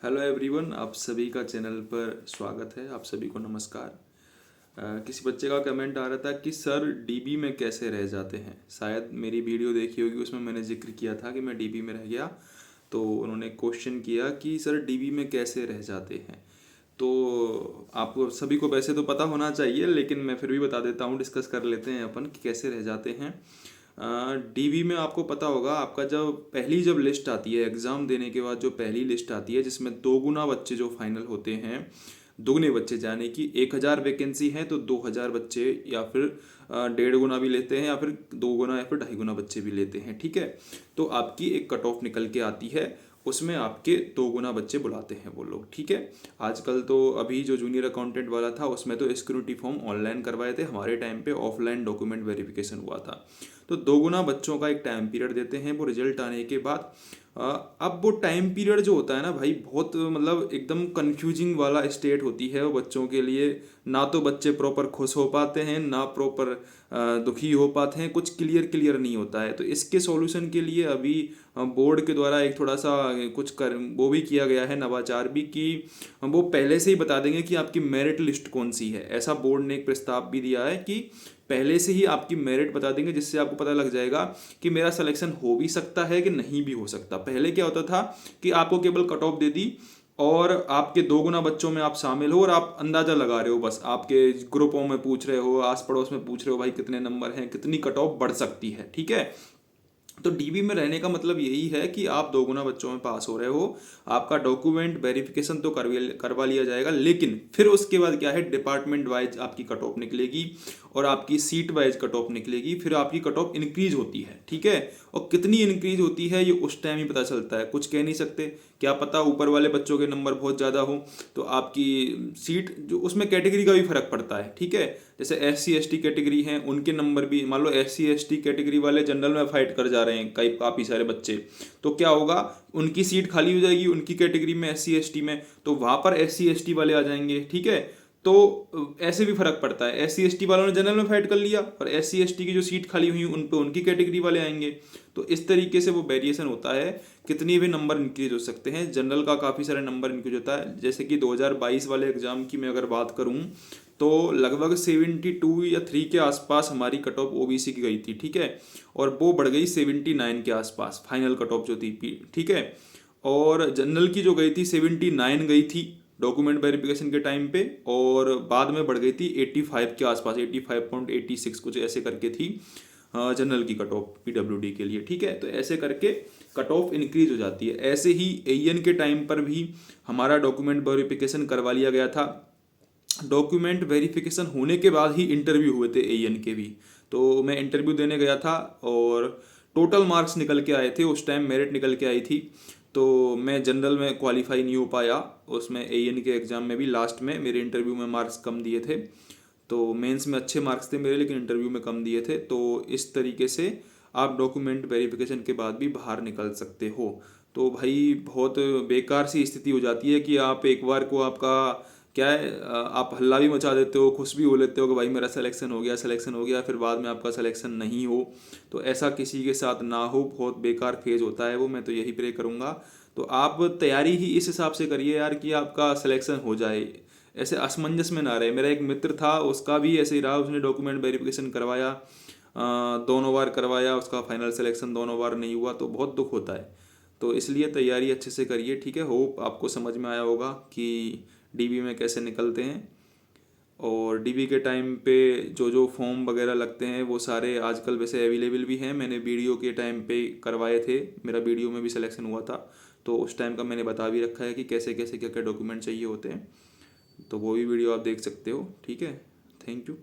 Hello everyone, आप सभी का चैनल पर स्वागत है। आप सभी को नमस्कार। किसी बच्चे का कमेंट आ रहा था कि सर डीबी में कैसे रह जाते हैं। शायद मेरी वीडियो देखी होगी, उसमें मैंने जिक्र किया था कि मैं डीबी में रह गया। तो उन्होंने क्वेश्चन किया कि सर डीबी में कैसे रह जाते हैं। तो आपको सभी को वैसे तो पता होना चाहिए, लेकिन मैं फिर भी बता देता हूँ। डिस्कस कर लेते हैं अपन कि कैसे रह जाते हैं। डीवी में आपको पता होगा, आपका जब लिस्ट आती है एग्ज़ाम देने के बाद, जो पहली लिस्ट आती है जिसमें दो गुना बच्चे जो फाइनल होते हैं, दोगुने बच्चे जाने की 1,000 वैकेंसी है तो 2,000 बच्चे, या फिर 1.5 गुना भी लेते हैं, या फिर 2 गुना या फिर 2.5 गुना बच्चे भी लेते हैं। ठीक है। तो आपकी एक कट ऑफ निकल के आती है, उसमें आपके 2 गुना बच्चे बुलाते हैं वो लोग। ठीक है। आजकल तो अभी जो जूनियर अकाउंटेंट वाला था उसमें तो सिक्योरिटी फॉर्म ऑनलाइन करवाए थे, हमारे टाइम पे ऑफलाइन डॉक्यूमेंट वेरिफिकेशन हुआ था। तो 2 गुना बच्चों का एक टाइम पीरियड देते हैं वो रिजल्ट आने के बाद। अब वो टाइम पीरियड जो होता है ना भाई, बहुत मतलब एकदम कंफ्यूजिंग वाला स्टेट होती है वो बच्चों के लिए। ना तो बच्चे प्रॉपर खुश हो पाते हैं, ना प्रॉपर दुखी हो पाते हैं, कुछ क्लियर क्लियर नहीं होता है। तो इसके सॉल्यूशन के लिए अभी बोर्ड के द्वारा एक थोड़ा सा कुछ कर वो भी किया गया है, नवाचार भी, कि वो पहले से ही बता देंगे कि आपकी मेरिट लिस्ट कौन सी है। ऐसा बोर्ड ने एक प्रस्ताव भी दिया है कि पहले से ही आपकी मेरिट बता देंगे, जिससे आपको पता लग जाएगा कि मेरा सिलेक्शन हो भी सकता है कि नहीं भी हो सकता। पहले क्या होता था कि आपको केवल कट ऑफ दे दी और आपके 2 गुना बच्चों में आप शामिल हो और आप अंदाजा लगा रहे हो, बस आपके ग्रुपों में पूछ रहे हो, आस पड़ोस में पूछ रहे हो भाई कितने नंबर हैं, कितनी कट ऑफ बढ़ सकती है। ठीक है। तो डीबी में रहने का मतलब यही है कि आप 2 गुना बच्चों में पास हो रहे हो। आपका डॉक्यूमेंट वेरिफिकेशन तो करवा लिया जाएगा, लेकिन फिर उसके बाद क्या है, डिपार्टमेंट वाइज आपकी कट ऑफ निकलेगी और आपकी सीट वाइज कट ऑफ निकलेगी। फिर आपकी कट ऑफ इंक्रीज होती है। ठीक है। और कितनी इंक्रीज होती है ये उस टाइम ही पता चलता है, कुछ कह नहीं सकते। क्या पता ऊपर वाले बच्चों के नंबर बहुत ज़्यादा हो तो आपकी सीट जो, उसमें कैटेगरी का भी फर्क पड़ता है। ठीक है। जैसे SC ST कैटेगरी हैं, उनके नंबर भी, मान लो SC ST कैटेगरी वाले जनरल में फाइट कर जा रहे हैं कई काफ़ी सारे बच्चे, तो क्या होगा, उनकी सीट खाली हो जाएगी उनकी कैटेगरी में SC ST में, तो वहाँ पर SC ST वाले आ जाएंगे। ठीक है। तो ऐसे भी फर्क पड़ता है। SC ST वालों ने जनरल में फाइट कर लिया और SC ST की जो सीट खाली हुई उन पे उनकी कैटेगरी वाले आएंगे। तो इस तरीके से वो वेरिएशन होता है, कितनी भी नंबर इंक्रीज हो सकते हैं। जनरल का काफ़ी सारे नंबर इंक्रीज होता है। जैसे कि 2022 वाले एग्जाम की मैं अगर बात करूँ तो लगभग 72 या 3 के आसपास हमारी कट ऑफ OBC की गई थी। ठीक है। और वो बढ़ गई 79 के आसपास, फाइनल कट ऑफ जो थी। ठीक है। और जनरल की जो गई थी 79 गई थी डॉक्यूमेंट वेरिफिकेशन के टाइम पे, और बाद में बढ़ गई थी 85 के आसपास, 85.86 कुछ ऐसे करके थी जनरल की कट ऑफ PWD के लिए। ठीक है। तो ऐसे करके कट ऑफ इंक्रीज हो जाती है। ऐसे ही AN के टाइम पर भी हमारा डॉक्यूमेंट वेरिफिकेशन करवा लिया गया था। डॉक्यूमेंट वेरिफिकेशन होने के बाद ही इंटरव्यू हुए थे AN के भी। तो मैं इंटरव्यू देने गया था और टोटल मार्क्स निकल के आए थे, उस टाइम मेरिट निकल के आई थी। तो मैं जनरल में क्वालिफाई नहीं हो पाया, उसमें AN के एग्ज़ाम में भी लास्ट में मेरे इंटरव्यू में मार्क्स कम दिए थे। तो मेंस में अच्छे मार्क्स थे मेरे, लेकिन इंटरव्यू में कम दिए थे। तो इस तरीके से आप डॉक्यूमेंट वेरिफिकेशन के बाद भी बाहर निकल सकते हो। तो भाई बहुत बेकार सी स्थिति हो जाती है कि आप एक बार को आपका क्या है, आप हल्ला भी मचा देते हो, खुश भी हो लेते हो कि भाई मेरा सिलेक्शन हो गया, सिलेक्शन हो गया, फिर बाद में आपका सिलेक्शन नहीं हो। तो ऐसा किसी के साथ ना हो, बहुत बेकार फेज होता है वो। मैं तो यही प्रे करूँगा। तो आप तैयारी ही इस हिसाब से करिए यार कि आपका सिलेक्शन हो जाए, ऐसे असमंजस में ना रहे। मेरा एक मित्र था, उसका भी ऐसे ही रहा, उसने डॉक्यूमेंट वेरिफिकेशन करवाया, दोनों बार करवाया, उसका फाइनल सिलेक्शन दोनों बार नहीं हुआ, तो बहुत दुख होता है। तो इसलिए तैयारी अच्छे से करिए। ठीक है। होप आपको समझ में आया होगा कि डीबी में कैसे निकलते हैं। और डीबी के टाइम पे जो जो फॉर्म वगैरह लगते हैं वो सारे आजकल वैसे अवेलेबल भी हैं। मैंने वीडियो के टाइम पे करवाए थे, मेरा वीडियो में भी सिलेक्शन हुआ था, तो उस टाइम का मैंने बता भी रखा है कि कैसे कैसे क्या क्या डॉक्यूमेंट चाहिए होते हैं। तो वो भी वीडियो आप देख सकते हो। ठीक है। Thank you.